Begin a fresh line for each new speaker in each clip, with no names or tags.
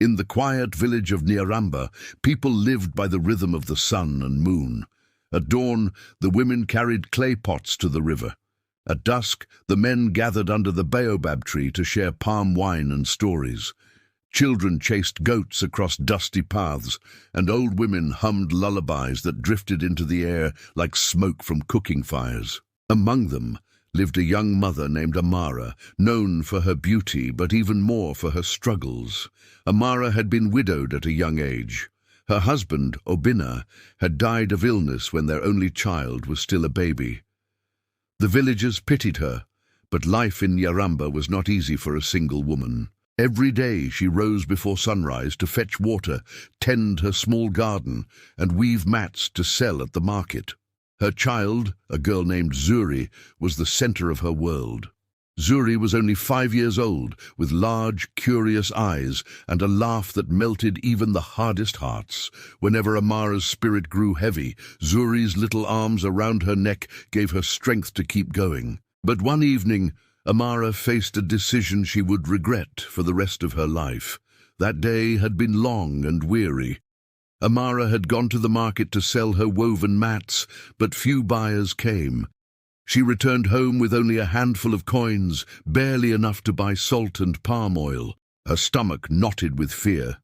In the quiet village of Nyaramba, people lived by the rhythm of the sun and moon. At dawn, the women carried clay pots to the river. At dusk, the men gathered under the baobab tree to share palm wine and stories. Children chased goats across dusty paths, and old women hummed lullabies that drifted into the air like smoke from cooking fires. Among them lived a young mother named Amara, known for her beauty but even more for her struggles. Amara had been widowed at a young age. Her husband, Obinna, had died of illness when their only child was still a baby. The villagers pitied her, but life in Nyaramba was not easy for a single woman. Every day she rose before sunrise to fetch water, tend her small garden, and weave mats to sell at the market. Her child, a girl named Zuri, was the center of her world. Zuri was only 5 years old, with large, curious eyes and a laugh that melted even the hardest hearts. Whenever Amara's spirit grew heavy, Zuri's little arms around her neck gave her strength to keep going. But one evening, Amara faced a decision she would regret for the rest of her life. That day had been long and weary. Amara had gone to the market to sell her woven mats, but few buyers came. She returned home with only a handful of coins, barely enough to buy salt and palm oil. Her stomach knotted with fear.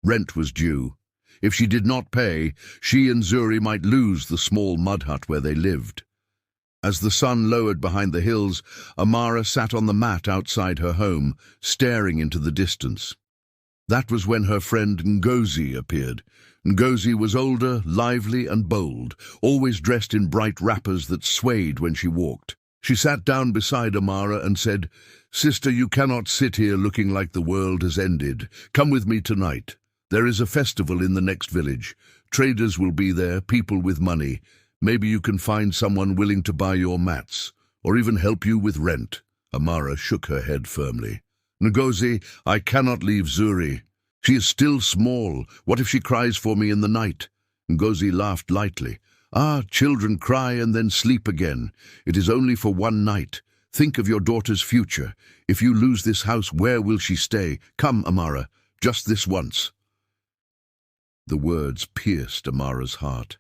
Rent was due. If she did not pay, she and Zuri might lose the small mud hut where they lived. As the sun lowered behind the hills, Amara sat on the mat outside her home, staring into the distance. That was when her friend Ngozi appeared. Ngozi was older, lively and bold, always dressed in bright wrappers that swayed when she walked. She sat down beside Amara and said, "Sister, you cannot sit here looking like the world has ended. Come with me tonight. There is a festival in the next village. Traders will be there, people with money. Maybe you can find someone willing to buy your mats, or even help you with rent." Amara shook her head firmly. "Ngozi, I cannot leave Zuri. She is still small. What if she cries for me in the night?" Ngozi laughed lightly. "Ah, children cry and then sleep again. It is only for one night. Think of your daughter's future. If you lose this house, where will she stay? Come, Amara, just this once." The words pierced Amara's heart.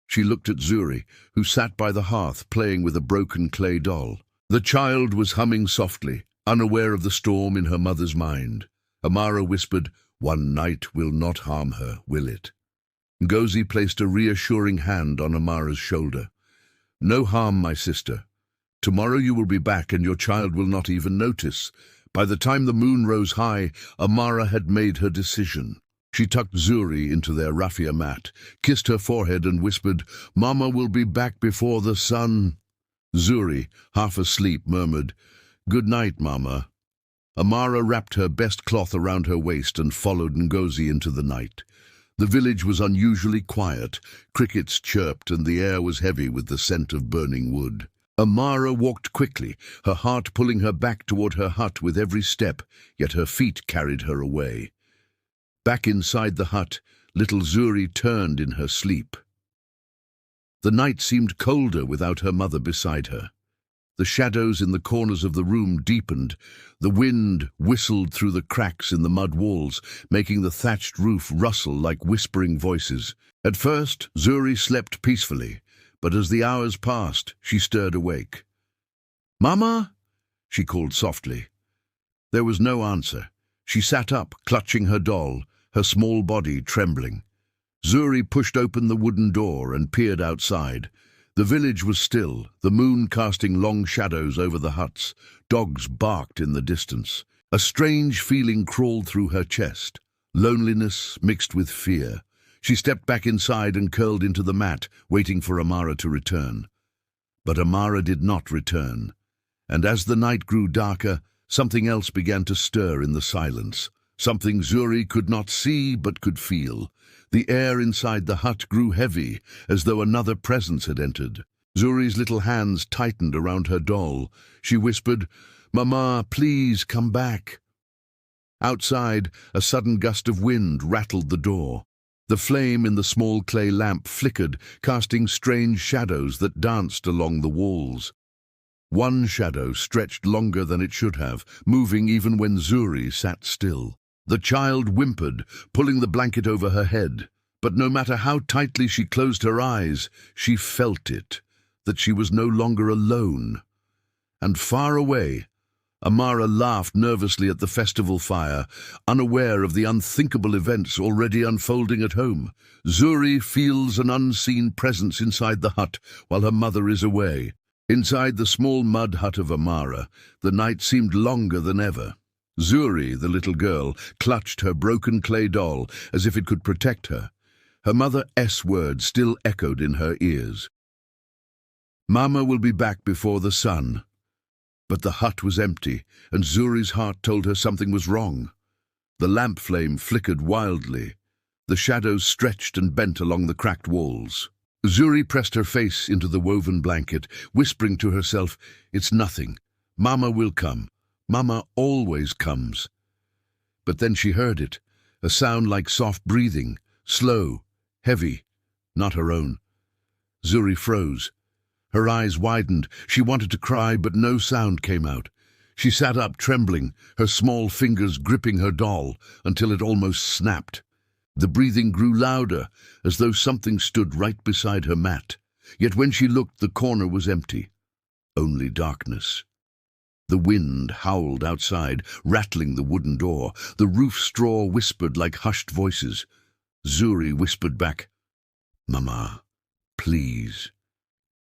She looked at Zuri, who sat by the hearth playing with a broken clay doll. The child was humming softly, unaware of the storm in her mother's mind. Amara whispered, "One night will not harm her, will it?" Ngozi placed a reassuring hand on Amara's shoulder. "No harm, my sister. Tomorrow you will be back and your child will not even notice." By the time the moon rose high, Amara had made her decision. She tucked Zuri into their raffia mat, kissed her forehead and whispered, "Mama will be back before the sun." Zuri, half asleep, murmured, "Good night, Mama." Amara wrapped her best cloth around her waist and followed Ngozi into the night. The village was unusually quiet. Crickets chirped and the air was heavy with the scent of burning wood. Amara walked quickly, her heart pulling her back toward her hut with every step, yet her feet carried her away. Back inside the hut, little Zuri turned in her sleep. The night seemed colder without her mother beside her. The shadows in the corners of the room deepened. The wind whistled through the cracks in the mud walls, making the thatched roof rustle like whispering voices. At first, Zuri slept peacefully, but as the hours passed, she stirred awake. "Mama?" she called softly. There was no answer. She sat up, clutching her doll, her small body trembling. Zuri pushed open the wooden door and peered outside. The village was still, the moon casting long shadows over the huts. Dogs barked in the distance. A strange feeling crawled through her chest, loneliness mixed with fear. She stepped back inside and curled into the mat, waiting for Amara to return. But Amara did not return, and as the night grew darker, something else began to stir in the silence. Something Zuri could not see but could feel. The air inside the hut grew heavy, as though another presence had entered. Zuri's little hands tightened around her doll. She whispered, "Mama, please come back." Outside, a sudden gust of wind rattled the door. The flame in the small clay lamp flickered, casting strange shadows that danced along the walls. One shadow stretched longer than it should have, moving even when Zuri sat still. The child whimpered, pulling the blanket over her head. But no matter how tightly she closed her eyes, she felt it, that she was no longer alone. And far away, Amara laughed nervously at the festival fire, unaware of the unthinkable events already unfolding at home. Zuri feels an unseen presence inside the hut while her mother is away. Inside the small mud hut of Amara, the night seemed longer than ever. Zuri, the little girl, clutched her broken clay doll as if it could protect her. Her mother's word still echoed in her ears. "Mama will be back before the sun." But the hut was empty, and Zuri's heart told her something was wrong. The lamp flame flickered wildly. The shadows stretched and bent along the cracked walls. Zuri pressed her face into the woven blanket, whispering to herself, "It's nothing. Mama will come. Mama always comes." But then she heard it, a sound like soft breathing, slow, heavy, not her own. Zuri froze. Her eyes widened. She wanted to cry, but no sound came out. She sat up, trembling, her small fingers gripping her doll, until it almost snapped. The breathing grew louder, as though something stood right beside her mat. Yet when she looked, the corner was empty. Only darkness. The wind howled outside, rattling the wooden door. The roof straw whispered like hushed voices. Zuri whispered back, "Mama, please."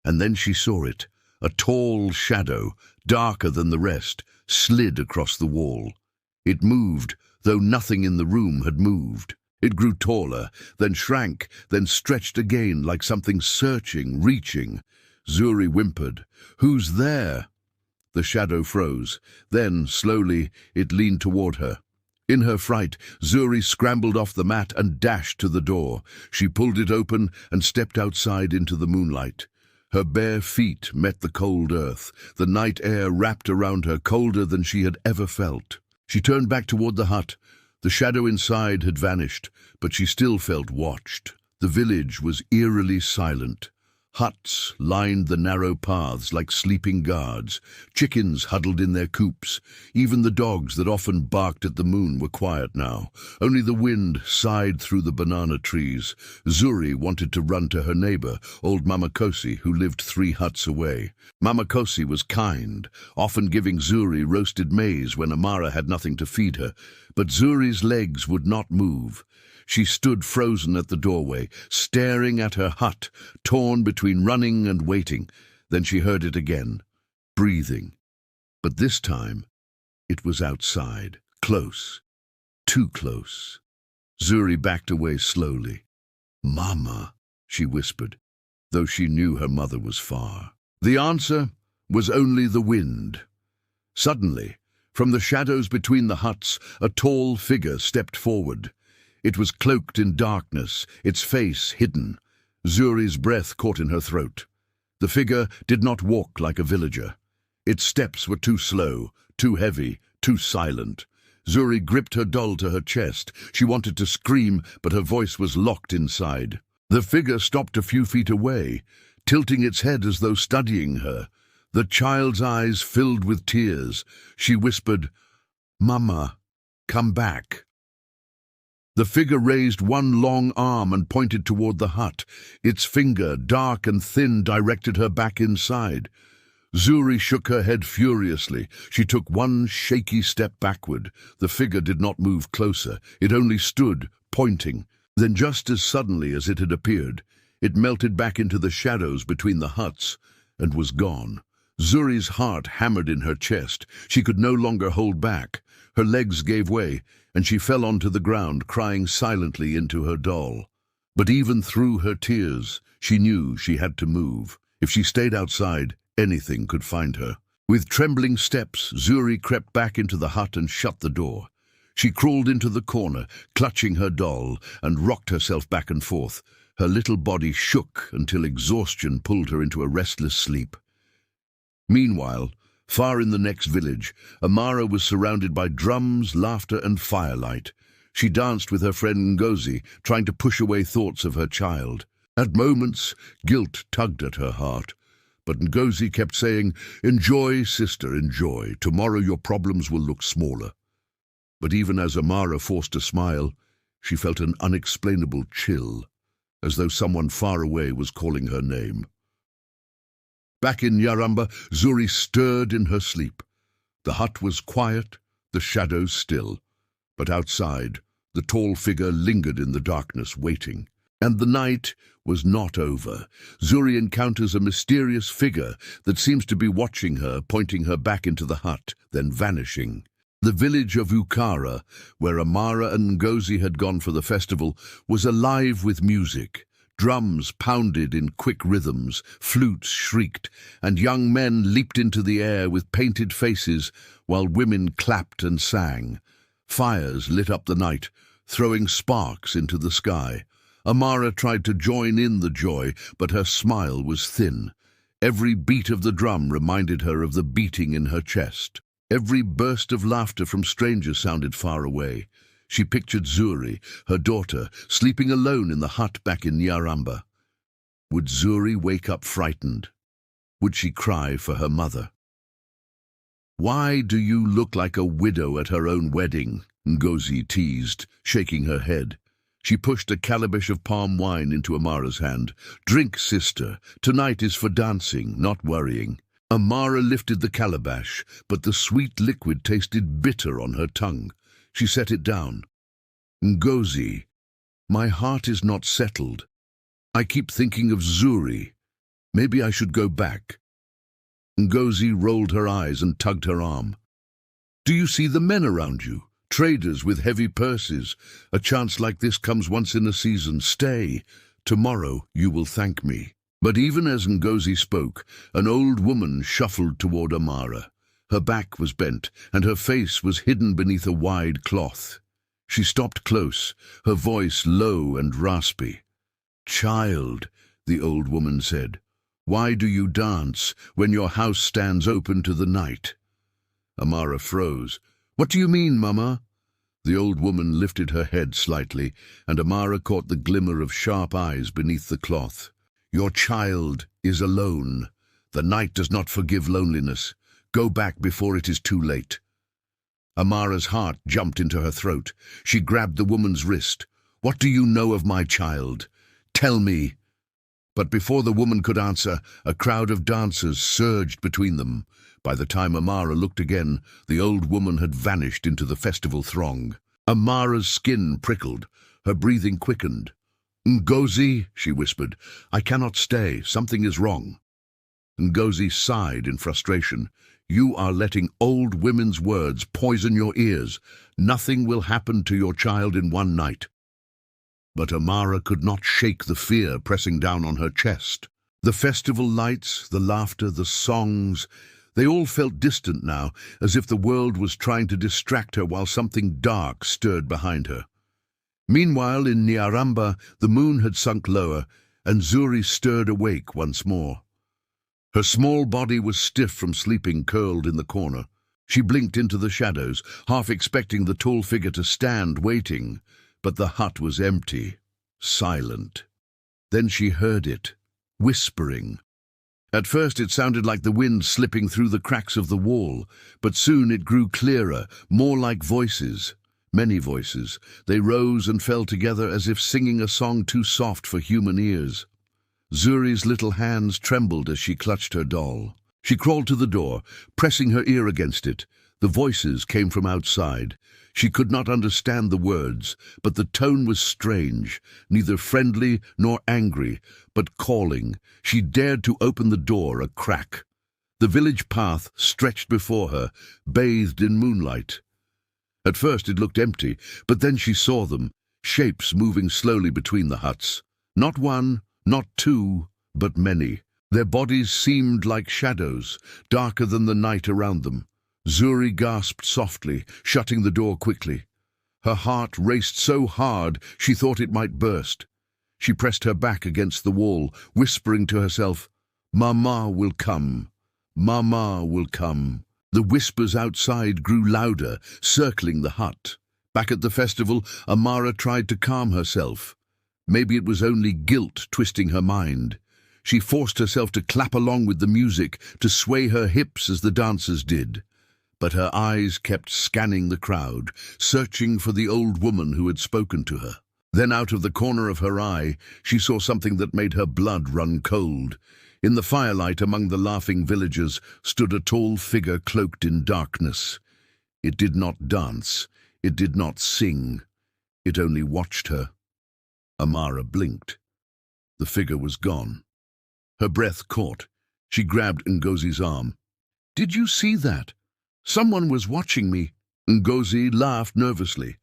And then she saw it. A tall shadow, darker than the rest, slid across the wall. It moved, though nothing in the room had moved. It grew taller, then shrank, then stretched again like something searching, reaching. Zuri whimpered, "Who's there?" The shadow froze. Then, slowly, it leaned toward her. In her fright, Zuri scrambled off the mat and dashed to the door. She pulled it open and stepped outside into the moonlight. Her bare feet met the cold earth. The night air wrapped around her, colder than she had ever felt. She turned back toward the hut. The shadow inside had vanished, but she still felt watched. The village was eerily silent. Huts lined the narrow paths like sleeping guards. Chickens huddled in their coops. Even the dogs that often barked at the moon were quiet now. Only the wind sighed through the banana trees. Zuri wanted to run to her neighbor, old Mama Kosi, who lived 3 huts away. Mama Kosi was kind, often giving Zuri roasted maize when Amara had nothing to feed her. But Zuri's legs would not move. She stood frozen at the doorway, staring at her hut, torn between running and waiting. Then she heard it again, breathing. But this time, it was outside, close, too close. Zuri backed away slowly. "Mama," she whispered, though she knew her mother was far. The answer was only the wind. Suddenly, from the shadows between the huts, a tall figure stepped forward. It was cloaked in darkness, its face hidden. Zuri's breath caught in her throat. The figure did not walk like a villager. Its steps were too slow, too heavy, too silent. Zuri gripped her doll to her chest. She wanted to scream, but her voice was locked inside. The figure stopped a few feet away, tilting its head as though studying her. The child's eyes filled with tears. She whispered, "Mama, come back." The figure raised one long arm and pointed toward the hut. Its finger, dark and thin, directed her back inside. Zuri shook her head furiously. She took one shaky step backward. The figure did not move closer. It only stood, pointing. Then, just as suddenly as it had appeared, it melted back into the shadows between the huts and was gone. Zuri's heart hammered in her chest. She could no longer hold back. Her legs gave way, and she fell onto the ground, crying silently into her doll. But even through her tears, she knew she had to move. If she stayed outside, anything could find her. With trembling steps, Zuri crept back into the hut and shut the door. She crawled into the corner, clutching her doll, and rocked herself back and forth. Her little body shook until exhaustion pulled her into a restless sleep. Meanwhile, far in the next village, Amara was surrounded by drums, laughter, and firelight. She danced with her friend Ngozi, trying to push away thoughts of her child. At moments, guilt tugged at her heart. But Ngozi kept saying, "Enjoy, sister, enjoy. Tomorrow your problems will look smaller." But even as Amara forced a smile, she felt an unexplainable chill, as though someone far away was calling her name. Back in Nyaramba, Zuri stirred in her sleep. The hut was quiet, the shadows still. But outside, the tall figure lingered in the darkness, waiting. And the night was not over. Zuri encounters a mysterious figure that seems to be watching her, pointing her back into the hut, then vanishing. The village of Ukara, where Amara and Ngozi had gone for the festival, was alive with music. Drums pounded in quick rhythms, flutes shrieked, and young men leaped into the air with painted faces, while women clapped and sang. Fires lit up the night, throwing sparks into the sky. Amara tried to join in the joy, but her smile was thin. Every beat of the drum reminded her of the beating in her chest. Every burst of laughter from strangers sounded far away. She pictured Zuri, her daughter, sleeping alone in the hut back in Nyaramba. Would Zuri wake up frightened? Would she cry for her mother? "Why do you look like a widow at her own wedding?" Ngozi teased, shaking her head. She pushed a calabash of palm wine into Amara's hand. "Drink, sister. Tonight is for dancing, not worrying." Amara lifted the calabash, but the sweet liquid tasted bitter on her tongue. She set it down. "Ngozi, my heart is not settled. I keep thinking of Zuri. Maybe I should go back." Ngozi rolled her eyes and tugged her arm. "Do you see the men around you? Traders with heavy purses. A chance like this comes once in a season. Stay. Tomorrow you will thank me." But even as Ngozi spoke, an old woman shuffled toward Amara. Her back was bent, and her face was hidden beneath a wide cloth. She stopped close, her voice low and raspy. "Child," the old woman said, "why do you dance when your house stands open to the night?" Amara froze. "What do you mean, Mama?" The old woman lifted her head slightly, and Amara caught the glimmer of sharp eyes beneath the cloth. "Your child is alone. The night does not forgive loneliness. Go back before it is too late." Amara's heart jumped into her throat. She grabbed the woman's wrist. "What do you know of my child? Tell me." But before the woman could answer, a crowd of dancers surged between them. By the time Amara looked again, the old woman had vanished into the festival throng. Amara's skin prickled. Her breathing quickened. "Ngozi," she whispered, "I cannot stay. Something is wrong." Ngozi sighed in frustration. "You are letting old women's words poison your ears. Nothing will happen to your child in one night." But Amara could not shake the fear pressing down on her chest. The festival lights, the laughter, the songs, they all felt distant now, as if the world was trying to distract her while something dark stirred behind her. Meanwhile, in Nyaramba, the moon had sunk lower, and Zuri stirred awake once more. Her small body was stiff from sleeping, curled in the corner. She blinked into the shadows, half expecting the tall figure to stand waiting, but the hut was empty, silent. Then she heard it, whispering. At first it sounded like the wind slipping through the cracks of the wall, but soon it grew clearer, more like voices. Many voices. They rose and fell together as if singing a song too soft for human ears. Zuri's little hands trembled as she clutched her doll. She crawled to the door, pressing her ear against it. The voices came from outside. She could not understand the words, but the tone was strange, neither friendly nor angry, but calling. She dared to open the door a crack. The village path stretched before her, bathed in moonlight. At first it looked empty, but then she saw them, shapes moving slowly between the huts. Not one, not two, but many. Their bodies seemed like shadows, darker than the night around them. Zuri gasped softly, shutting the door quickly. Her heart raced so hard she thought it might burst. She pressed her back against the wall, whispering to herself, "Mama will come. Mama will come." The whispers outside grew louder, circling the hut. Back at the festival, Amara tried to calm herself. Maybe it was only guilt twisting her mind. She forced herself to clap along with the music, to sway her hips as the dancers did. but her eyes kept scanning the crowd, searching for the old woman who had spoken to her. Then out of the corner of her eye, she saw something that made her blood run cold. In the firelight among the laughing villagers stood a tall figure cloaked in darkness. It did not dance, it did not sing, it only watched her. Amara blinked. The figure was gone. Her breath caught. She grabbed Ngozi's arm. "Did you see that? Someone was watching me." Ngozi laughed nervously.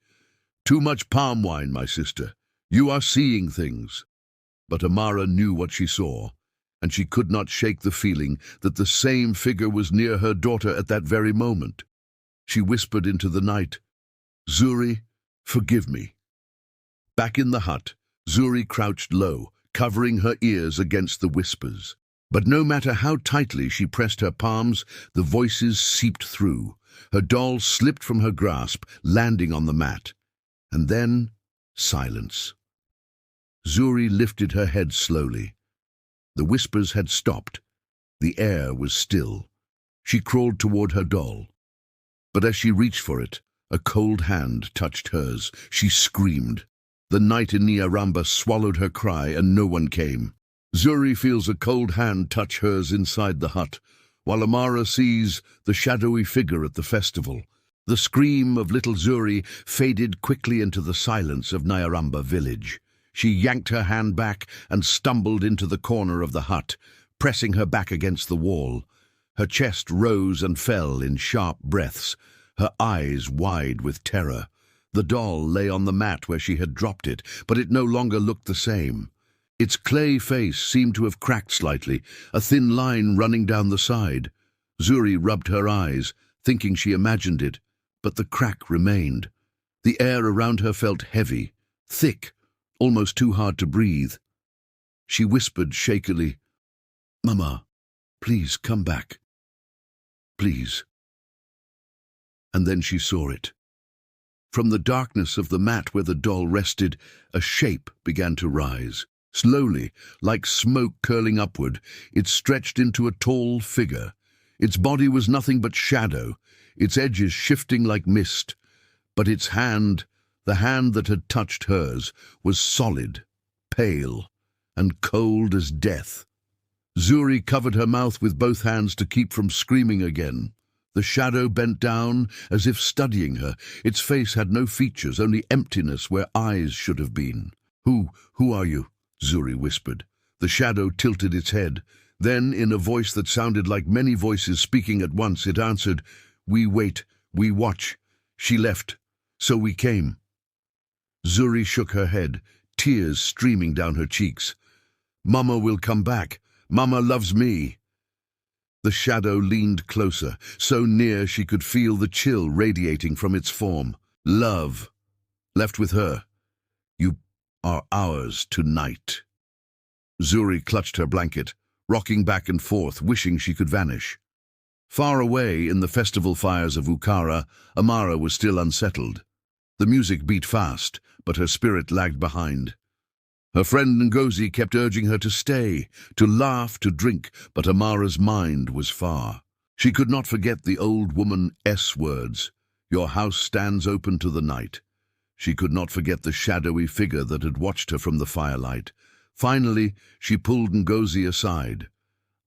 "Too much palm wine, my sister. You are seeing things." But Amara knew what she saw, and she could not shake the feeling that the same figure was near her daughter at that very moment. She whispered into the night, "Zuri, forgive me." Back in the hut, Zuri crouched low, covering her ears against the whispers. But no matter how tightly she pressed her palms, the voices seeped through. Her doll slipped from her grasp, landing on the mat. And then, silence. Zuri lifted her head slowly. The whispers had stopped. The air was still. She crawled toward her doll. But as she reached for it, a cold hand touched hers. She screamed. The night in Nyaramba swallowed her cry, and no one came. Zuri feels a cold hand touch hers inside the hut, while Amara sees the shadowy figure at the festival. The scream of little Zuri faded quickly into the silence of Nyaramba village. She yanked her hand back and stumbled into the corner of the hut, pressing her back against the wall. Her chest rose and fell in sharp breaths, her eyes wide with terror. The doll lay on the mat where she had dropped it, but it no longer looked the same. Its clay face seemed to have cracked slightly, a thin line running down the side. Zuri rubbed her eyes, thinking she imagined it, but the crack remained. The air around her felt heavy, thick, almost too hard to breathe. She whispered shakily, "Mama, please come back. Please." And then she saw it. From the darkness of the mat where the doll rested, a shape began to rise. Slowly, like smoke curling upward, it stretched into a tall figure. Its body was nothing but shadow, its edges shifting like mist. But its hand, the hand that had touched hers, was solid, pale, and cold as death. Zuri covered her mouth with both hands to keep from screaming again. The shadow bent down, as if studying her. Its face had no features, only emptiness where eyes should have been. Who are you?" Zuri whispered. The shadow tilted its head. Then, in a voice that sounded like many voices speaking at once, it answered, "We wait, we watch. She left, so we came." Zuri shook her head, tears streaming down her cheeks. "Mama will come back. Mama loves me." The shadow leaned closer, so near she could feel the chill radiating from its form. "Love. Left with her. You are ours tonight." Zuri clutched her blanket, rocking back and forth, wishing she could vanish. Far away in the festival fires of Ukara, Amara was still unsettled. The music beat fast, but her spirit lagged behind. Her friend Ngozi kept urging her to stay, to laugh, to drink, but Amara's mind was far. She could not forget the old woman's words, "Your house stands open to the night." She could not forget the shadowy figure that had watched her from the firelight. Finally, she pulled Ngozi aside.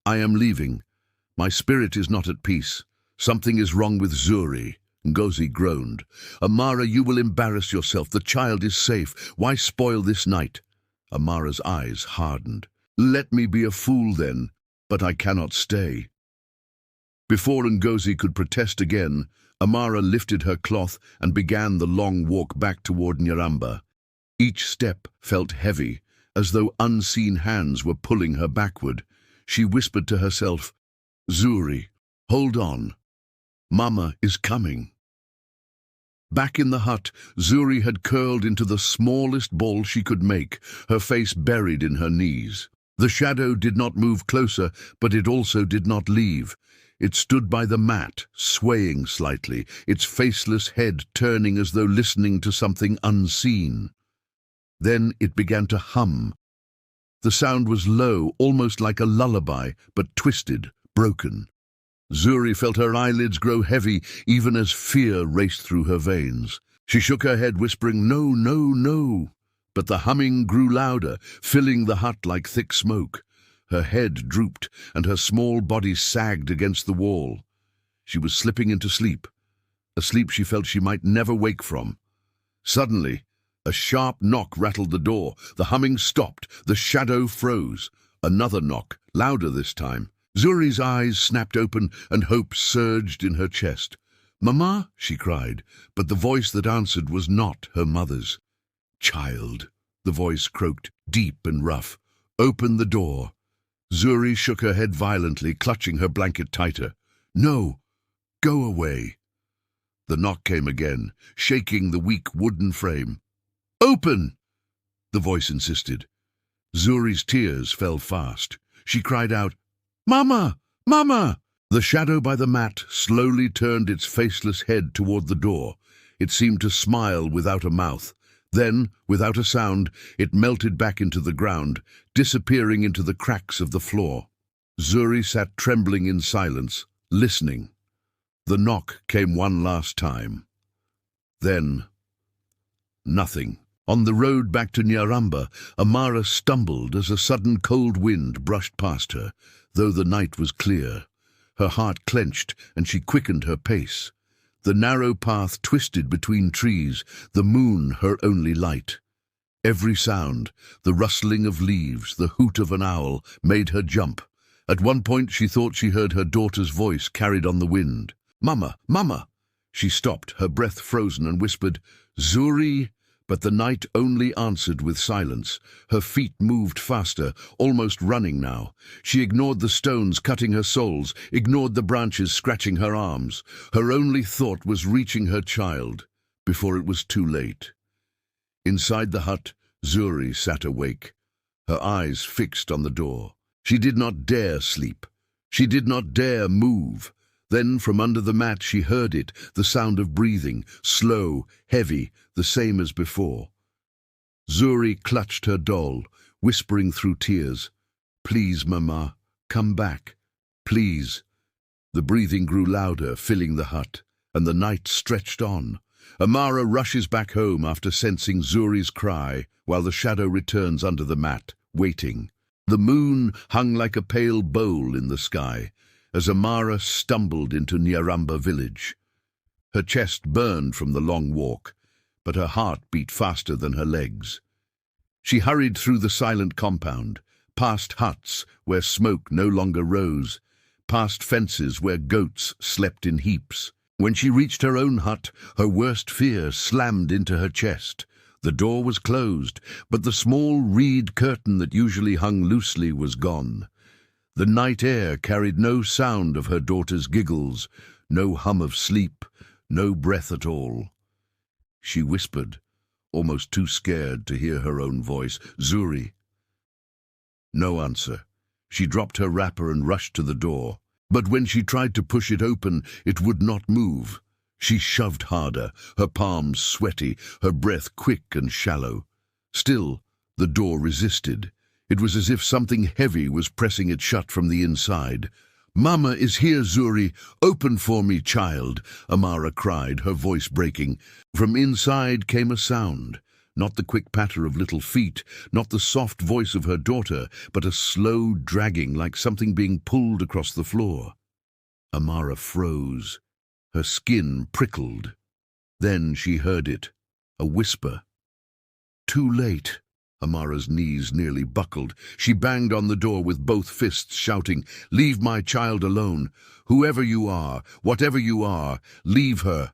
"I am leaving. My spirit is not at peace. Something is wrong with Zuri." Ngozi groaned. "Amara, you will embarrass yourself. The child is safe. Why spoil this night?" Amara's eyes hardened. "Let me be a fool then, but I cannot stay." Before Ngozi could protest again, Amara lifted her cloth and began the long walk back toward Nyaramba. Each step felt heavy, as though unseen hands were pulling her backward. She whispered to herself, "Zuri, hold on. Mama is coming." Back in the hut, Zuri had curled into the smallest ball she could make, her face buried in her knees. The shadow did not move closer, but it also did not leave. It stood by the mat, swaying slightly, its faceless head turning as though listening to something unseen. Then it began to hum. The sound was low, almost like a lullaby, but twisted, broken. Zuri felt her eyelids grow heavy even as fear raced through her veins. She shook her head, whispering, "No, no, no." But the humming grew louder, filling the hut like thick smoke. Her head drooped, and her small body sagged against the wall. She was slipping into sleep, a sleep she felt she might never wake from. Suddenly, a sharp knock rattled the door. The humming stopped. The shadow froze. Another knock, louder this time. Zuri's eyes snapped open, and hope surged in her chest. "Mama," she cried, but the voice that answered was not her mother's. "Child," the voice croaked, deep and rough. "Open the door." Zuri shook her head violently, clutching her blanket tighter. "No, go away." The knock came again, shaking the weak wooden frame. "Open!" the voice insisted. Zuri's tears fell fast. She cried out, "Mama! Mama!" The shadow by the mat slowly turned its faceless head toward the door. It seemed to smile without a mouth. Then, without a sound, it melted back into the ground, disappearing into the cracks of the floor. Zuri sat trembling in silence, listening. The knock came one last time. Then, nothing. On the road back to Nyaramba, Amara stumbled as a sudden cold wind brushed past her, though the night was clear. Her heart clenched, and she quickened her pace. The narrow path twisted between trees, the moon her only light. Every sound, the rustling of leaves, the hoot of an owl, made her jump. At one point she thought she heard her daughter's voice carried on the wind. "Mama! Mama!" She stopped, her breath frozen, and whispered, "Zuri!" But the night only answered with silence. Her feet moved faster, almost running now. She ignored the stones cutting her soles, ignored the branches scratching her arms. Her only thought was reaching her child, before it was too late. Inside the hut, Zuri sat awake, her eyes fixed on the door. She did not dare sleep. She did not dare move. Then from under the mat she heard it, the sound of breathing, slow, heavy, the same as before. Zuri clutched her doll, whispering through tears, "Please, Mama, come back, please." The breathing grew louder, filling the hut, and the night stretched on. Amara rushes back home after sensing Zuri's cry, while the shadow returns under the mat, waiting. The moon hung like a pale bowl in the sky, as Amara stumbled into Nyaramba village. Her chest burned from the long walk, but her heart beat faster than her legs. She hurried through the silent compound, past huts where smoke no longer rose, past fences where goats slept in heaps. When she reached her own hut, her worst fear slammed into her chest. The door was closed, but the small reed curtain that usually hung loosely was gone. The night air carried no sound of her daughter's giggles, no hum of sleep, no breath at all. She whispered, almost too scared to hear her own voice, "Zuri." No answer. She dropped her wrapper and rushed to the door. But when she tried to push it open, it would not move. She shoved harder, her palms sweaty, her breath quick and shallow. Still, the door resisted. It was as if something heavy was pressing it shut from the inside. "Mama is here, Zuri. Open for me, child," Amara cried, her voice breaking. From inside came a sound, not the quick patter of little feet, not the soft voice of her daughter, but a slow dragging like something being pulled across the floor. Amara froze. Her skin prickled. Then she heard it, a whisper. Too late. Amara's knees nearly buckled. She banged on the door with both fists, shouting, "Leave my child alone. Whoever you are, whatever you are, leave her."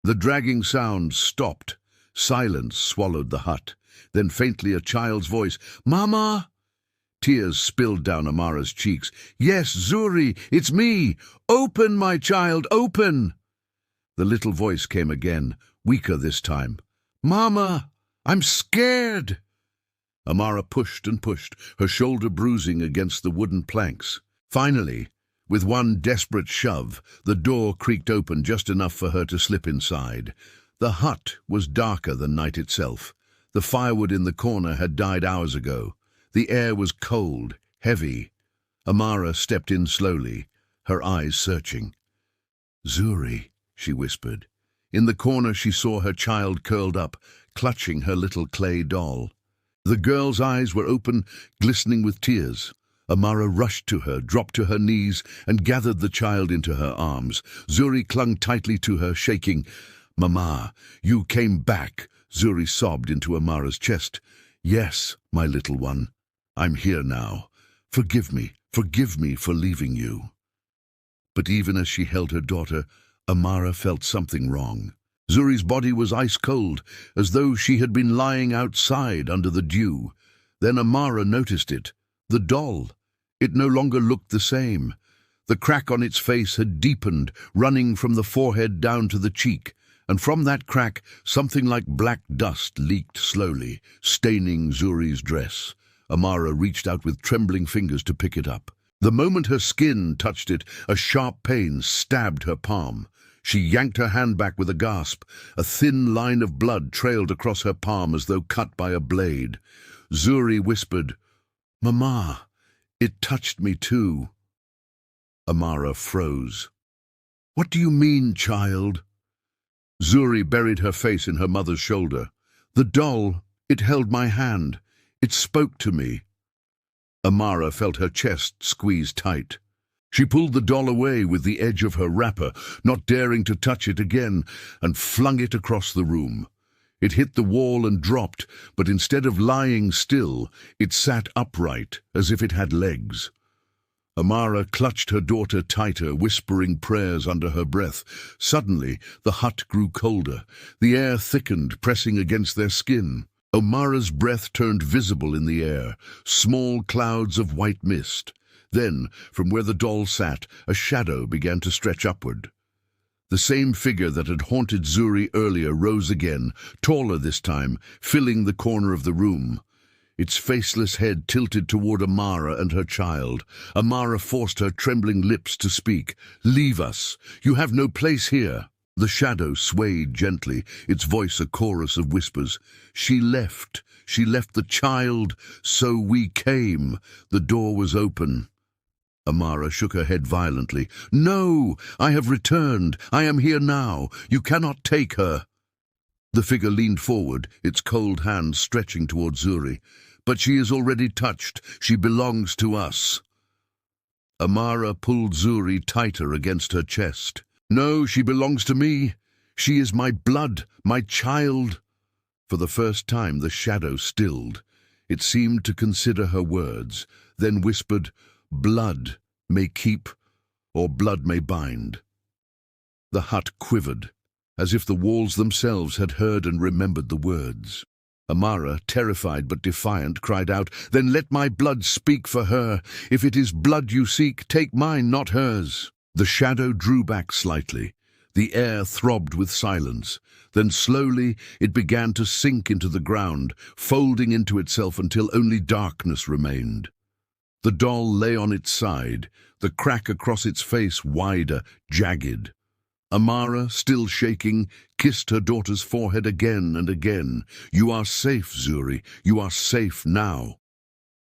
The dragging sound stopped. Silence swallowed the hut. Then faintly a child's voice, "Mama!" Tears spilled down Amara's cheeks. "Yes, Zuri, it's me! Open, my child, open!" The little voice came again, weaker this time. "Mama, I'm scared!" Amara pushed and pushed, her shoulder bruising against the wooden planks. Finally, with one desperate shove, the door creaked open just enough for her to slip inside. The hut was darker than night itself. The firewood in the corner had died hours ago. The air was cold, heavy. Amara stepped in slowly, her eyes searching. "Zuri," she whispered. In the corner she saw her child curled up, clutching her little clay doll. The girl's eyes were open, glistening with tears. Amara rushed to her, dropped to her knees, and gathered the child into her arms. Zuri clung tightly to her, shaking. "Mama, you came back," Zuri sobbed into Amara's chest. "Yes, my little one. I'm here now. Forgive me for leaving you." But even as she held her daughter, Amara felt something wrong. Zuri's body was ice-cold, as though she had been lying outside under the dew. Then Amara noticed it. The doll. It no longer looked the same. The crack on its face had deepened, running from the forehead down to the cheek, and from that crack something like black dust leaked slowly, staining Zuri's dress. Amara reached out with trembling fingers to pick it up. The moment her skin touched it, a sharp pain stabbed her palm. She yanked her hand back with a gasp. A thin line of blood trailed across her palm as though cut by a blade. Zuri whispered, "Mama, it touched me too." Amara froze. "What do you mean, child?" Zuri buried her face in her mother's shoulder. "The doll, it held my hand. It spoke to me." Amara felt her chest squeeze tight. She pulled the doll away with the edge of her wrapper, not daring to touch it again, and flung it across the room. It hit the wall and dropped, but instead of lying still, it sat upright, as if it had legs. Amara clutched her daughter tighter, whispering prayers under her breath. Suddenly, the hut grew colder. The air thickened, pressing against their skin. Amara's breath turned visible in the air, small clouds of white mist. Then, from where the doll sat, a shadow began to stretch upward. The same figure that had haunted Zuri earlier rose again, taller this time, filling the corner of the room. Its faceless head tilted toward Amara and her child. Amara forced her trembling lips to speak. "Leave us. You have no place here." The shadow swayed gently, its voice a chorus of whispers. She left the child, so we came. The door was open." Amara shook her head violently. "No, I have returned. I am here now. You cannot take her." The figure leaned forward, its cold hand stretching toward Zuri. "But she is already touched. She belongs to us." Amara pulled Zuri tighter against her chest. "No, she belongs to me. She is my blood, my child." For the first time the shadow stilled. It seemed to consider her words, then whispered, "Blood may keep, or blood may bind." The hut quivered, as if the walls themselves had heard and remembered the words. Amara, terrified but defiant, cried out, "Then let my blood speak for her. If it is blood you seek, take mine, not hers." The shadow drew back slightly. The air throbbed with silence. Then slowly it began to sink into the ground, folding into itself until only darkness remained. The doll lay on its side, the crack across its face wider, jagged. Amara, still shaking, kissed her daughter's forehead again and again. "You are safe, Zuri. You are safe now."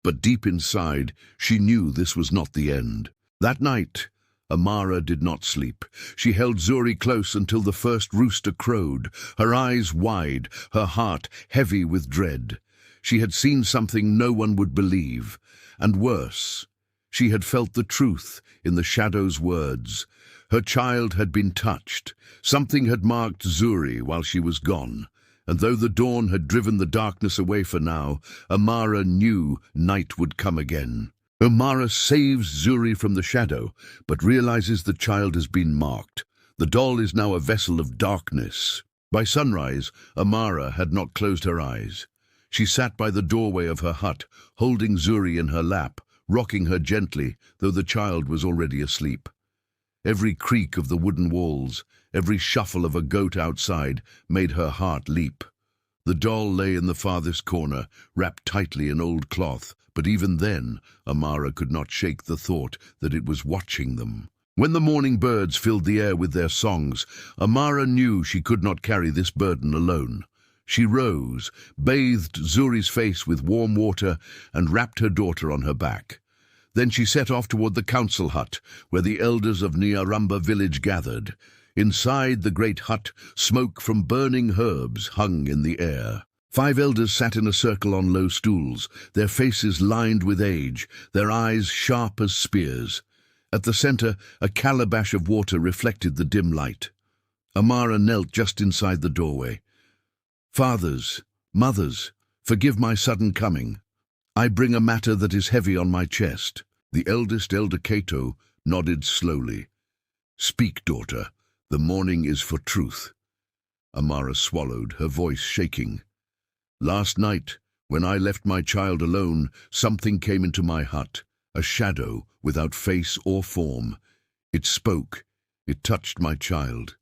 But deep inside, she knew this was not the end. That night, Amara did not sleep. She held Zuri close until the first rooster crowed, her eyes wide, her heart heavy with dread. She had seen something no one would believe, and worse, she had felt the truth in the shadow's words. Her child had been touched. Something had marked Zuri while she was gone, and though the dawn had driven the darkness away for now, Amara knew night would come again. Amara saves Zuri from the shadow, but realizes the child has been marked. The doll is now a vessel of darkness. By sunrise, Amara had not closed her eyes. She sat by the doorway of her hut, holding Zuri in her lap, rocking her gently, though the child was already asleep. Every creak of the wooden walls, every shuffle of a goat outside, made her heart leap. The doll lay in the farthest corner, wrapped tightly in old cloth, but even then, Amara could not shake the thought that it was watching them. When the morning birds filled the air with their songs, Amara knew she could not carry this burden alone. She rose, bathed Zuri's face with warm water, and wrapped her daughter on her back. Then she set off toward the council hut, where the elders of Nyaramba village gathered. Inside the great hut, smoke from burning herbs hung in the air. 5 elders sat in a circle on low stools, their faces lined with age, their eyes sharp as spears. At the center, a calabash of water reflected the dim light. Amara knelt just inside the doorway. "Fathers, mothers, forgive my sudden coming. I bring a matter that is heavy on my chest." The eldest, Elder Cato, nodded slowly. "Speak, daughter. The morning is for truth." Amara swallowed, her voice shaking. "Last night, when I left my child alone, something came into my hut, a shadow without face or form. It spoke. It touched my child.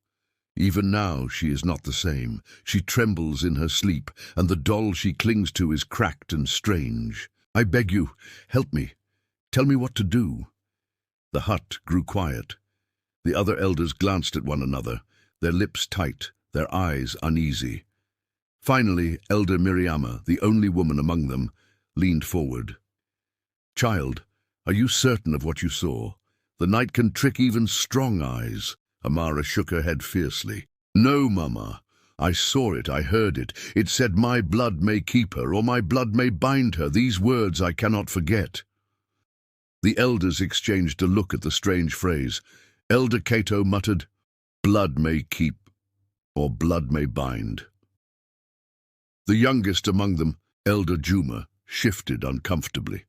Even now she is not the same. She trembles in her sleep, and the doll she clings to is cracked and strange. I beg you, help me. Tell me what to do." The hut grew quiet. The other elders glanced at one another, their lips tight, their eyes uneasy. Finally, Elder Miriama, the only woman among them, leaned forward. "Child, are you certain of what you saw? The night can trick even strong eyes." Amara shook her head fiercely. "No, Mama. I saw it, I heard it. It said, 'My blood may keep her, or my blood may bind her.' These words I cannot forget." The elders exchanged a look at the strange phrase. Elder Cato muttered, "Blood may keep, or blood may bind." The youngest among them, Elder Juma, shifted uncomfortably.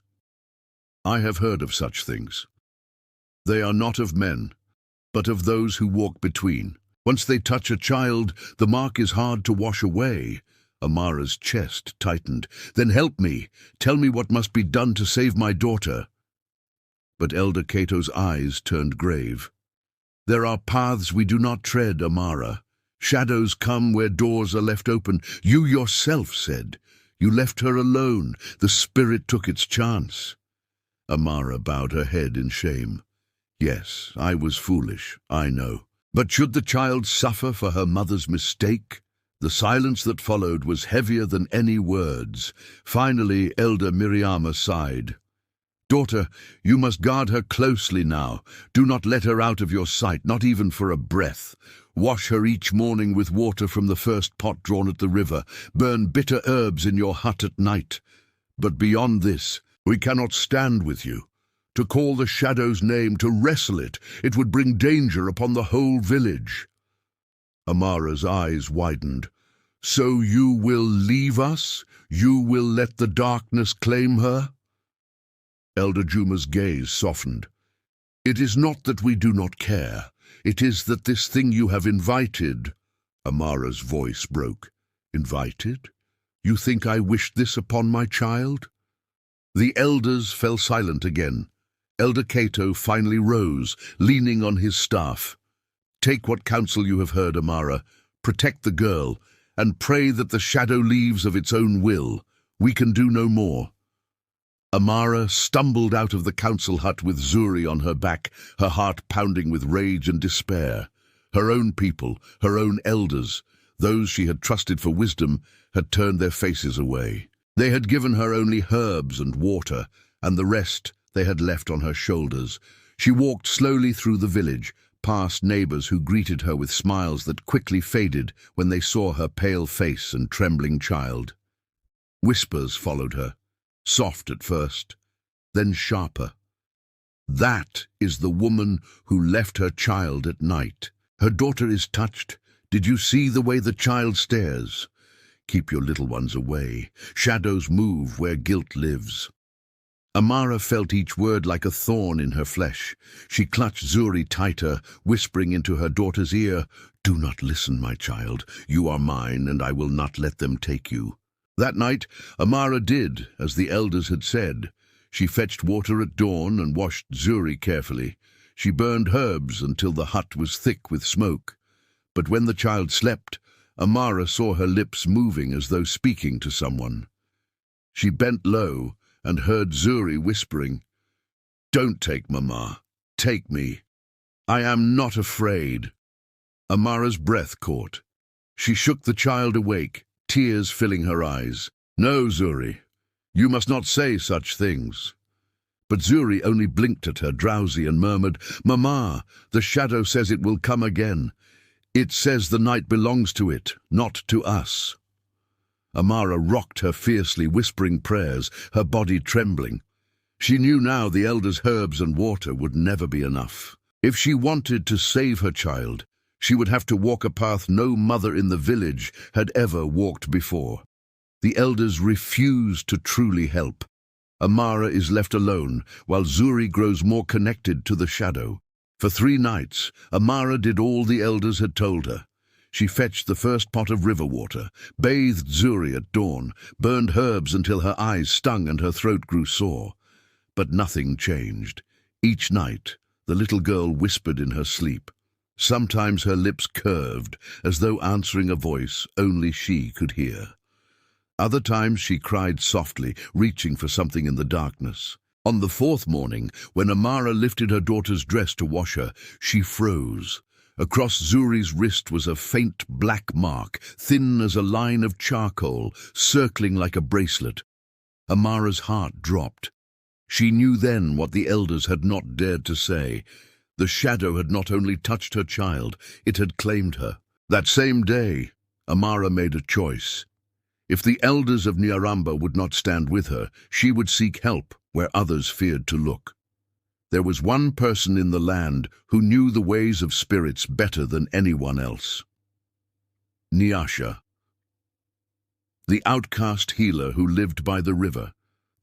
"I have heard of such things. They are not of men, but of those who walk between. Once they touch a child, the mark is hard to wash away." Amara's chest tightened. "Then help me. Tell me what must be done to save my daughter." But Elder Cato's eyes turned grave. "There are paths we do not tread, Amara. Shadows come where doors are left open. You yourself said. You left her alone. The spirit took its chance." Amara bowed her head in shame. "Yes, I was foolish, I know. But should the child suffer for her mother's mistake?" The silence that followed was heavier than any words. Finally, Elder Miriama sighed. "Daughter, you must guard her closely now. Do not let her out of your sight, not even for a breath. Wash her each morning with water from the first pot drawn at the river. Burn bitter herbs in your hut at night. But beyond this, we cannot stand with you. To call the shadow's name, to wrestle it, it would bring danger upon the whole village." Amara's eyes widened. "So you will leave us? You will let the darkness claim her?" Elder Juma's gaze softened. "It is not that we do not care. It is that this thing you have invited—" Amara's voice broke. "Invited? You think I wished this upon my child?" The elders fell silent again. Elder Cato finally rose, leaning on his staff. "Take what counsel you have heard, Amara. Protect the girl, and pray that the shadow leaves of its own will. We can do no more." Amara stumbled out of the council hut with Zuri on her back, her heart pounding with rage and despair. Her own people, her own elders, those she had trusted for wisdom, had turned their faces away. They had given her only herbs and water, and the rest they had left on her shoulders. She walked slowly through the village, past neighbors who greeted her with smiles that quickly faded when they saw her pale face and trembling child. Whispers followed her, soft at first, then sharper. "That is the woman who left her child at night. Her daughter is touched. Did you see the way the child stares? Keep your little ones away. Shadows move where guilt lives." Amara felt each word like a thorn in her flesh. She clutched Zuri tighter, whispering into her daughter's ear, "Do not listen, my child. You are mine, and I will not let them take you." That night, Amara did as the elders had said. She fetched water at dawn and washed Zuri carefully. She burned herbs until the hut was thick with smoke. But when the child slept, Amara saw her lips moving as though speaking to someone. She bent low and heard Zuri whispering, "Don't take Mama, take me. I am not afraid." Amara's breath caught. She shook the child awake, tears filling her eyes. "No, Zuri, you must not say such things." But Zuri only blinked at her, drowsy, and murmured, "Mama, the shadow says it will come again. It says the night belongs to it, not to us." Amara rocked her fiercely, whispering prayers, her body trembling. She knew now the elder's herbs and water would never be enough. If she wanted to save her child, she would have to walk a path no mother in the village had ever walked before. The elders refused to truly help. Amara is left alone, while Zuri grows more connected to the shadow. For 3 nights, Amara did all the elders had told her. She fetched the first pot of river water, bathed Zuri at dawn, burned herbs until her eyes stung and her throat grew sore. But nothing changed. Each night, the little girl whispered in her sleep. Sometimes her lips curved, as though answering a voice only she could hear. Other times she cried softly, reaching for something in the darkness. On the 4th morning, when Amara lifted her daughter's dress to wash her, she froze. Across Zuri's wrist was a faint black mark, thin as a line of charcoal, circling like a bracelet. Amara's heart dropped. She knew then what the elders had not dared to say. The shadow had not only touched her child, it had claimed her. That same day, Amara made a choice. If the elders of Nyaramba would not stand with her, she would seek help where others feared to look. There was one person in the land who knew the ways of spirits better than anyone else. Nyasha, the outcast healer who lived by the river.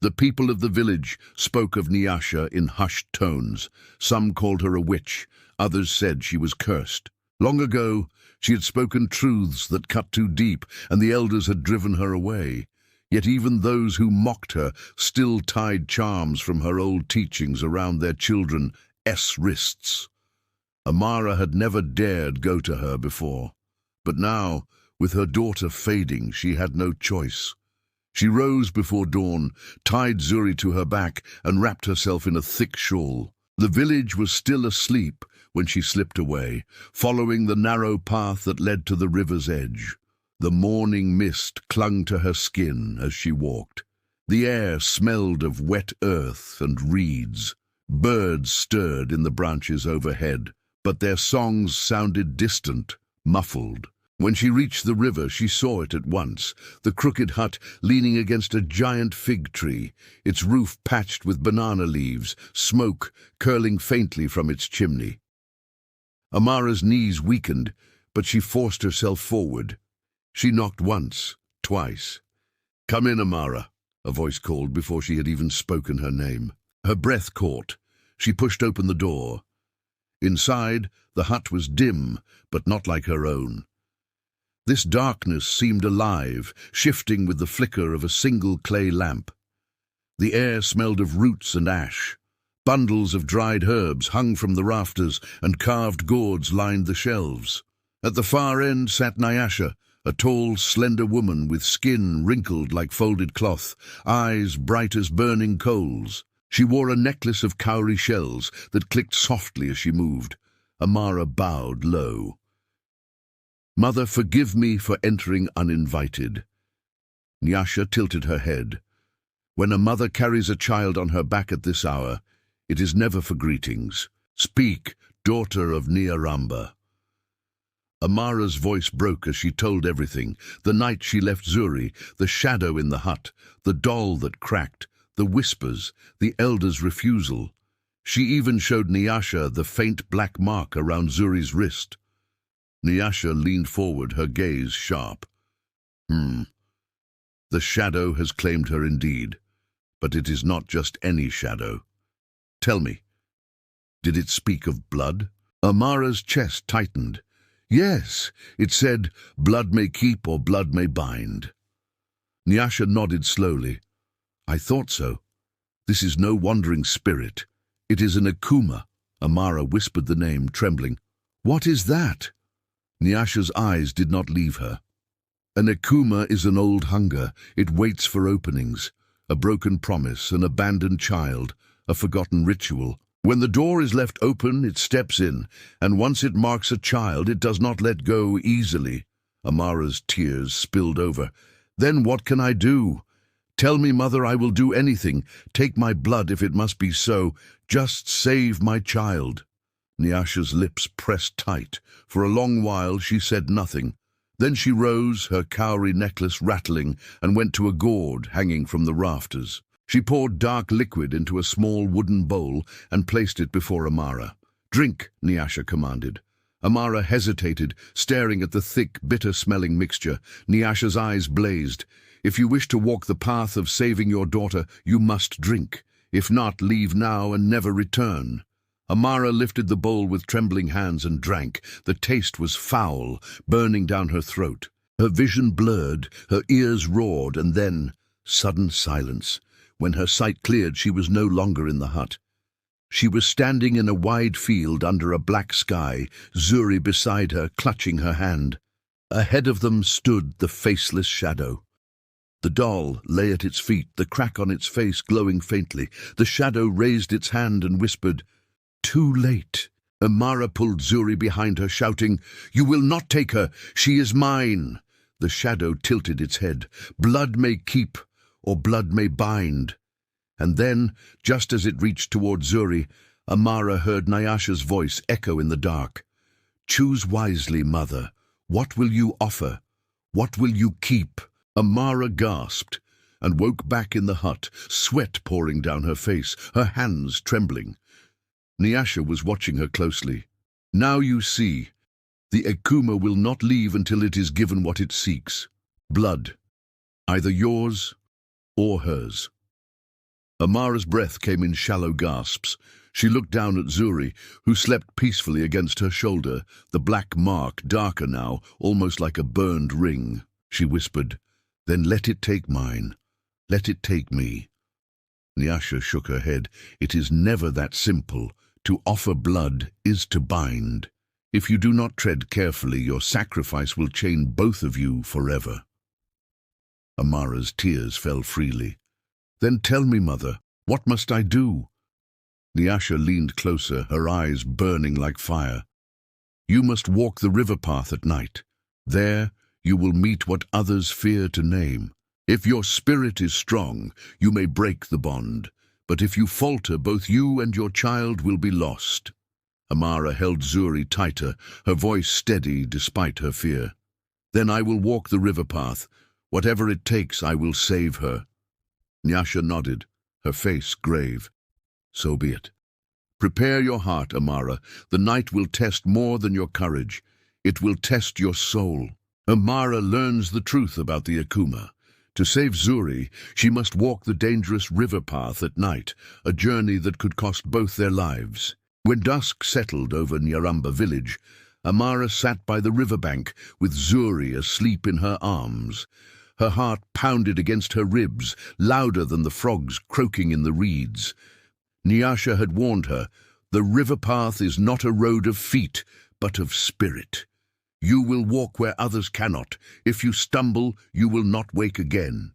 The people of the village spoke of Nyasha in hushed tones. Some called her a witch, others said she was cursed. Long ago, she had spoken truths that cut too deep, and the elders had driven her away. Yet even those who mocked her still tied charms from her old teachings around their children's wrists. Amara had never dared go to her before, but now, with her daughter fading, she had no choice. She rose before dawn, tied Zuri to her back, and wrapped herself in a thick shawl. The village was still asleep when she slipped away, following the narrow path that led to the river's edge. The morning mist clung to her skin as she walked. The air smelled of wet earth and reeds. Birds stirred in the branches overhead, but their songs sounded distant, muffled. When she reached the river, she saw it at once, the crooked hut leaning against a giant fig tree, its roof patched with banana leaves, smoke curling faintly from its chimney. Amara's knees weakened, but she forced herself forward. She knocked once, twice. "Come in, Amara," a voice called before she had even spoken her name. Her breath caught. She pushed open the door. Inside, the hut was dim, but not like her own. This darkness seemed alive, shifting with the flicker of a single clay lamp. The air smelled of roots and ash. Bundles of dried herbs hung from the rafters, and carved gourds lined the shelves. At the far end sat Nyasha, a tall, slender woman with skin wrinkled like folded cloth, eyes bright as burning coals. She wore a necklace of cowrie shells that clicked softly as she moved. Amara bowed low. "Mother, forgive me for entering uninvited." Nyasha tilted her head. When a mother carries a child on her back at this hour, it is never for greetings. "Speak, daughter of Nyaramba." Amara's voice broke as she told everything. The night she left Zuri, the shadow in the hut, the doll that cracked, the whispers, the elder's refusal. She even showed Nyasha the faint black mark around Zuri's wrist. Nyasha leaned forward, her gaze sharp. The shadow has claimed her indeed, but it is not just any shadow. Tell me, did it speak of blood? Amara's chest tightened. Yes, it said, blood may keep or blood may bind. Nyasha nodded slowly. I thought so. This is no wandering spirit. It is an Akuma. Amara whispered the name, trembling. What is that? Nyasha's eyes did not leave her. An Akuma is an old hunger. It waits for openings. A broken promise, an abandoned child, a forgotten ritual. When the door is left open, it steps in, and once it marks a child, it does not let go easily. Amara's tears spilled over. Then what can I do? Tell me, mother, I will do anything. Take my blood if it must be so. Just save my child." Nyasha's lips pressed tight. For a long while she said nothing. Then she rose, her cowrie necklace rattling, and went to a gourd hanging from the rafters. She poured dark liquid into a small wooden bowl and placed it before Amara. "Drink," Nyasha commanded. Amara hesitated, staring at the thick, bitter-smelling mixture. Nyasha's eyes blazed. "If you wish to walk the path of saving your daughter, you must drink. If not, leave now and never return." Amara lifted the bowl with trembling hands and drank. The taste was foul, burning down her throat. Her vision blurred, her ears roared, and then sudden silence. When her sight cleared, she was no longer in the hut. She was standing in a wide field under a black sky, Zuri beside her, clutching her hand. Ahead of them stood the faceless shadow. The doll lay at its feet, the crack on its face glowing faintly. The shadow raised its hand and whispered, "Too late." Amara pulled Zuri behind her, shouting, "You will not take her. She is mine." The shadow tilted its head. "Blood may keep, or blood may bind." And then, just as it reached toward Zuri, Amara heard Nyasha's voice echo in the dark. "Choose wisely, mother. What will you offer? What will you keep?" Amara gasped and woke back in the hut, sweat pouring down her face, her hands trembling. Nyasha was watching her closely. "Now you see. The Ekuma will not leave until it is given what it seeks. Blood. Either yours or hers." Amara's breath came in shallow gasps. She looked down at Zuri, who slept peacefully against her shoulder, the black mark darker now, almost like a burned ring. She whispered, "Then let it take mine. Let it take me." Nyasha shook her head. "It is never that simple. To offer blood is to bind. If you do not tread carefully, your sacrifice will chain both of you forever." Amara's tears fell freely. "Then tell me, mother, what must I do?" Nyasha leaned closer, her eyes burning like fire. "You must walk the river path at night. There you will meet what others fear to name. If your spirit is strong, you may break the bond. But if you falter, both you and your child will be lost." Amara held Zuri tighter, her voice steady despite her fear. "Then I will walk the river path. Whatever it takes, I will save her." Nyasha nodded, her face grave. "So be it. Prepare your heart, Amara. The night will test more than your courage. It will test your soul." Amara learns the truth about the Ekuma. To save Zuri, she must walk the dangerous river path at night, a journey that could cost both their lives. When dusk settled over Nyaramba village, Amara sat by the riverbank with Zuri asleep in her arms. Her heart pounded against her ribs, louder than the frogs croaking in the reeds. Nyasha had warned her, "The river path is not a road of feet, but of spirit. You will walk where others cannot. If you stumble, you will not wake again."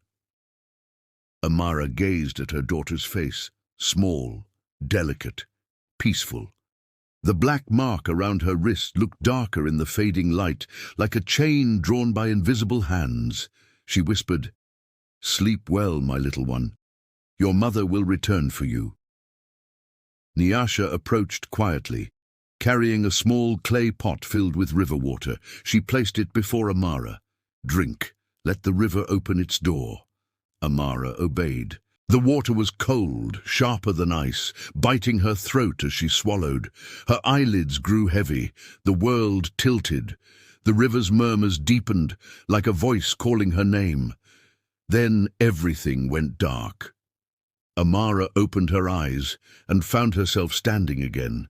Amara gazed at her daughter's face, small, delicate, peaceful. The black mark around her wrist looked darker in the fading light, like a chain drawn by invisible hands. She whispered, "Sleep well, my little one. Your mother will return for you." Nyasha approached quietly. Carrying a small clay pot filled with river water, she placed it before Amara. "Drink. Let the river open its door." Amara obeyed. The water was cold, sharper than ice, biting her throat as she swallowed. Her eyelids grew heavy. The world tilted. The river's murmurs deepened, like a voice calling her name. Then everything went dark. Amara opened her eyes and found herself standing again.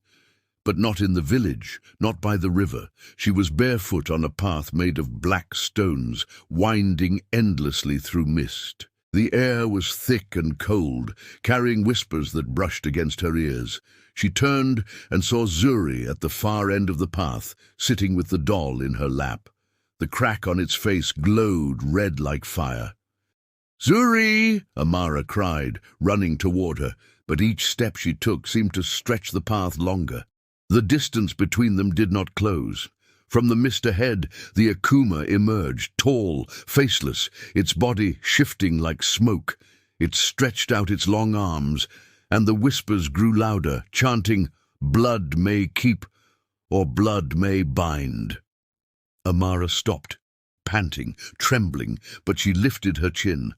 But not in the village, not by the river. She was barefoot on a path made of black stones, winding endlessly through mist. The air was thick and cold, carrying whispers that brushed against her ears. She turned and saw Zuri at the far end of the path, sitting with the doll in her lap. The crack on its face glowed red like fire. "Zuri!" Amara cried, running toward her, but each step she took seemed to stretch the path longer. The distance between them did not close. From the mist ahead, the Akuma emerged, tall, faceless, its body shifting like smoke. It stretched out its long arms, and the whispers grew louder, chanting, "Blood may keep, or blood may bind." Amara stopped, panting, trembling, but she lifted her chin.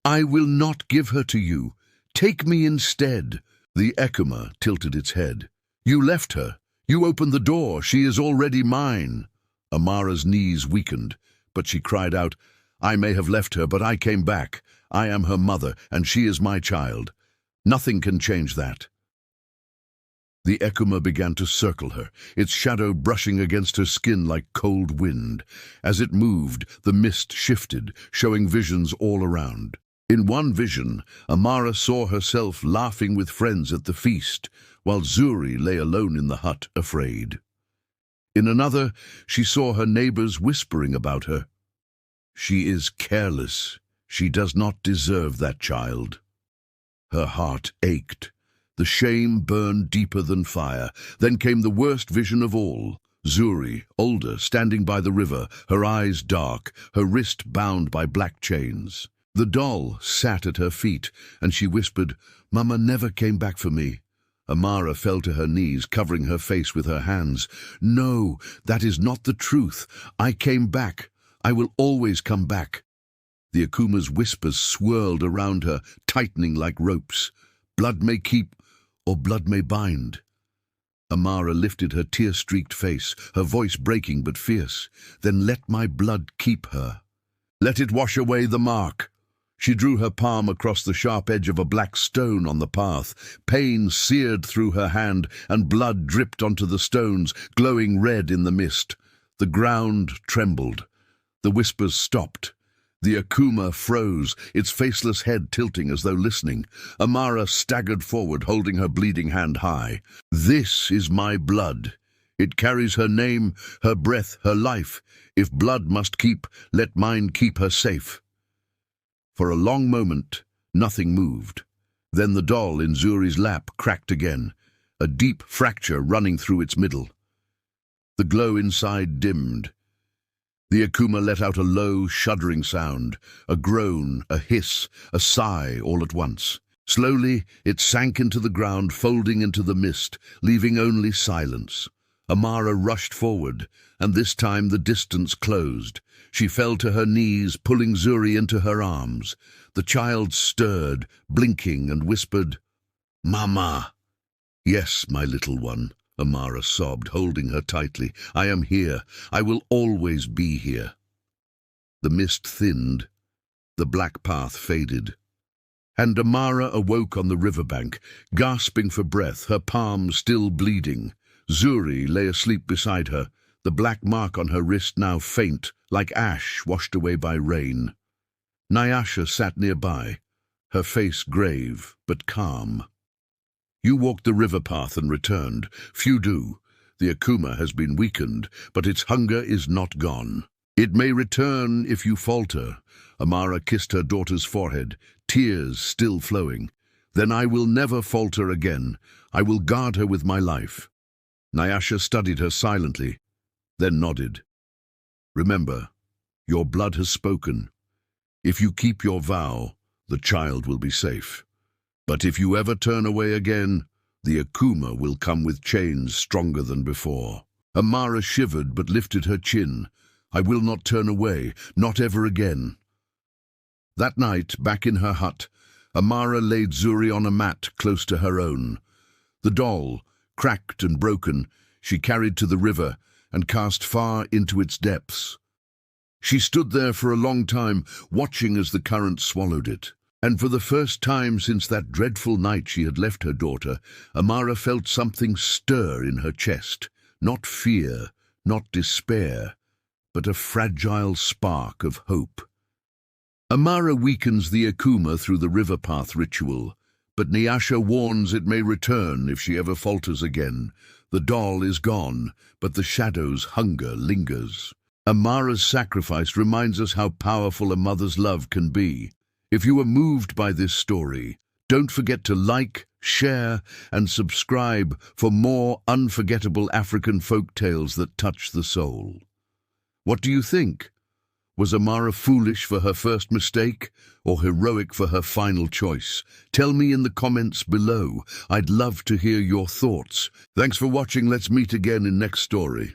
"I will not give her to you. Take me instead." The Akuma tilted its head. "You left her. You opened the door. She is already mine." Amara's knees weakened, but she cried out, "I may have left her, but I came back. I am her mother, and she is my child. Nothing can change that." The Akuma began to circle her, its shadow brushing against her skin like cold wind. As it moved, the mist shifted, showing visions all around. In one vision, Amara saw herself laughing with friends at the feast, while Zuri lay alone in the hut, afraid. In another, she saw her neighbors whispering about her. "She is careless. She does not deserve that child." Her heart ached. The shame burned deeper than fire. Then came the worst vision of all. Zuri, older, standing by the river, her eyes dark, her wrist bound by black chains. The doll sat at her feet, and she whispered, "Mama never came back for me." Amara fell to her knees, covering her face with her hands. "No, that is not the truth. I came back. I will always come back." The Akuma's whispers swirled around her, tightening like ropes. "Blood may keep, or blood may bind." Amara lifted her tear-streaked face, her voice breaking but fierce. "Then let my blood keep her. Let it wash away the mark." She drew her palm across the sharp edge of a black stone on the path. Pain seared through her hand, and blood dripped onto the stones, glowing red in the mist. The ground trembled. The whispers stopped. The Akuma froze, its faceless head tilting as though listening. Amara staggered forward, holding her bleeding hand high. "This is my blood. It carries her name, her breath, her life. If blood must keep, let mine keep her safe." For a long moment, nothing moved. Then the doll in Zuri's lap cracked again, a deep fracture running through its middle. The glow inside dimmed. The Akuma let out a low, shuddering sound, a groan, a hiss, a sigh all at once. Slowly, it sank into the ground, folding into the mist, leaving only silence. Amara rushed forward, and this time the distance closed. She fell to her knees, pulling Zuri into her arms. The child stirred, blinking, and whispered, "Mama." "Yes, my little one," Amara sobbed, holding her tightly. "I am here. I will always be here." The mist thinned. The black path faded. And Amara awoke on the riverbank, gasping for breath, her palm still bleeding. Zuri lay asleep beside her, the black mark on her wrist now faint, like ash washed away by rain. Nyasha sat nearby, her face grave but calm. "You walked the river path and returned. Few do. The Akuma has been weakened, but its hunger is not gone. It may return if you falter." Amara kissed her daughter's forehead, tears still flowing. "Then I will never falter again. I will guard her with my life." Nyasha studied her silently, then nodded. "Remember, your blood has spoken. If you keep your vow, the child will be safe. But if you ever turn away again, the Akuma will come with chains stronger than before." Amara shivered but lifted her chin. "I will not turn away, not ever again." That night, back in her hut, Amara laid Zuri on a mat close to her own. The doll, cracked and broken, she carried to the river and cast far into its depths. She stood there for a long time, watching as the current swallowed it. And for the first time since that dreadful night she had left her daughter, Amara felt something stir in her chest. Not fear, not despair, but a fragile spark of hope. Amara weakens the Akuma through the river path ritual, but Nyasha warns it may return if she ever falters again. The doll is gone, but the shadow's hunger lingers. Amara's sacrifice reminds us how powerful a mother's love can be. If you are moved by this story, don't forget to like, share, and subscribe for more unforgettable African folk tales that touch the soul. What do you think? Was Amara foolish for her first mistake, or heroic for her final choice? Tell me in the comments below. I'd love to hear your thoughts. Thanks for watching. Let's meet again in next story.